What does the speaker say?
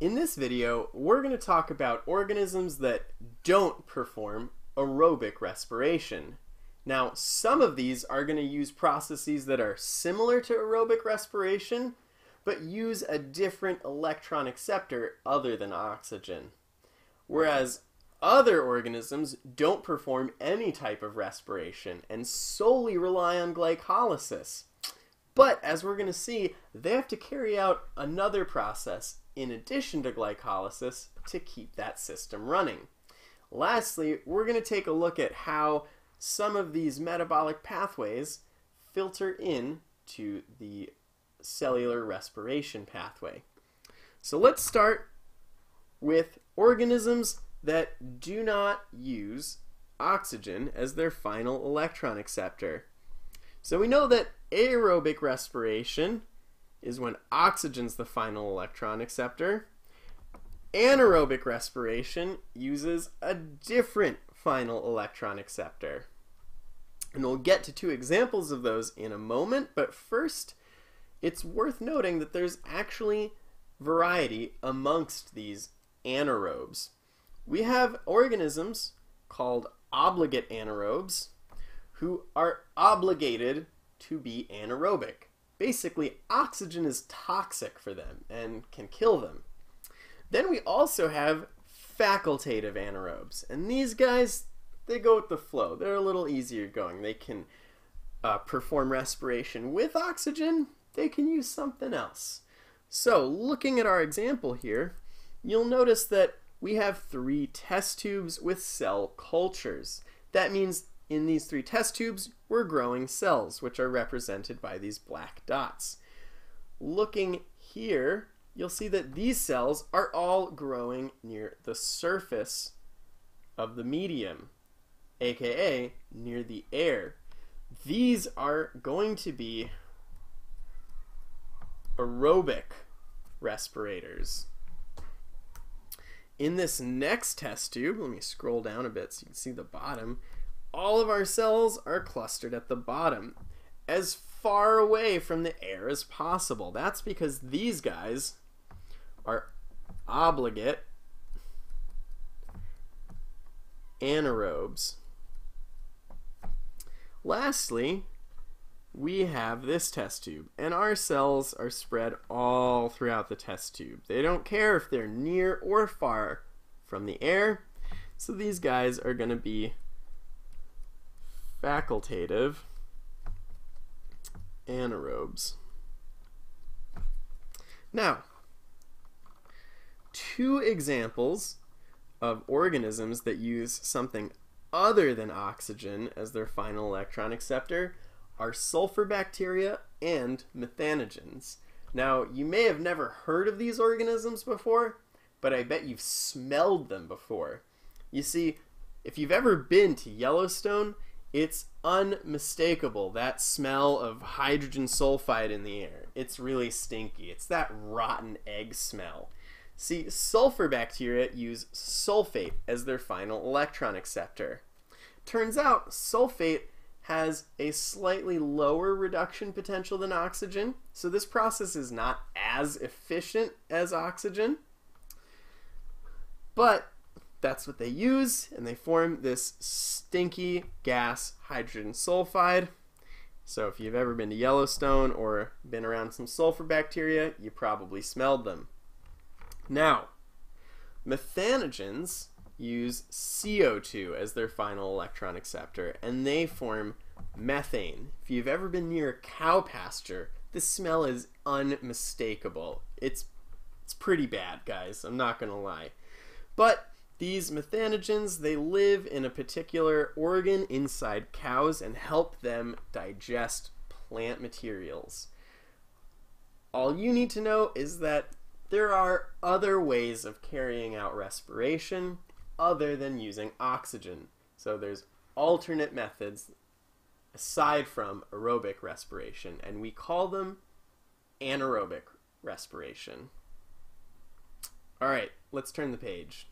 In this video, we're going to talk about organisms that don't perform aerobic respiration. Now, some of these are going to use processes that are similar to aerobic respiration, but use a different electron acceptor other than oxygen. Whereas other organisms don't perform any type of respiration and solely rely on glycolysis. But as we're going to see, they have to carry out another process in addition to glycolysis to keep that system running. Lastly, we're going to take a look at how some of these metabolic pathways filter in to the cellular respiration pathway. So let's start with organisms that do not use oxygen as their final electron acceptor. So we know that aerobic respiration is when oxygen's the final electron acceptor. Anaerobic respiration uses a different final electron acceptor. And we'll get to two examples of those in a moment, but first it's worth noting that there's actually variety amongst these anaerobes. We have organisms called obligate anaerobes who are obligated to be anaerobic. Basically, oxygen is toxic for them and can kill them. Then we also have facultative anaerobes, and these guys, they go with the flow. They're a little easier going. They can perform respiration with oxygen. They can use something else. So, looking at our example here, you'll notice that we have 3 test tubes with cell cultures. That means in these 3 test tubes, we're growing cells, which are represented by these black dots. Looking here, you'll see that these cells are all growing near the surface of the medium, aka near the air. These are going to be aerobic respirators. In this next test tube, let me scroll down a bit so you can see the bottom, all of our cells are clustered at the bottom, as far away from the air as possible. That's because these guys are obligate anaerobes. Lastly, we have this test tube, and our cells are spread all throughout the test tube. They don't care if they're near or far from the air, so these guys are going to be facultative anaerobes. Now, 2 examples of organisms that use something other than oxygen as their final electron acceptor are sulfur bacteria and methanogens. Now, you may have never heard of these organisms before, but I bet you've smelled them before. You see, if you've ever been to Yellowstone, it's unmistakable, that smell of hydrogen sulfide in the air. It's really stinky. It's that rotten egg smell. See, sulfur bacteria use sulfate as their final electron acceptor. Turns out sulfate has a slightly lower reduction potential than oxygen, so this process is not as efficient as oxygen, but that's what they use, and they form this stinky gas, hydrogen sulfide. So if you've ever been to Yellowstone or been around some sulfur bacteria, you probably smelled them. Now, methanogens use CO2 as their final electron acceptor, and they form methane. If you've ever been near a cow pasture, the smell is unmistakable. It's pretty bad, guys. I'm not gonna lie. But these methanogens, they live in a particular organ inside cows and help them digest plant materials. All you need to know is that there are other ways of carrying out respiration other than using oxygen. So there's alternate methods aside from aerobic respiration, and we call them anaerobic respiration. All right, let's turn the page.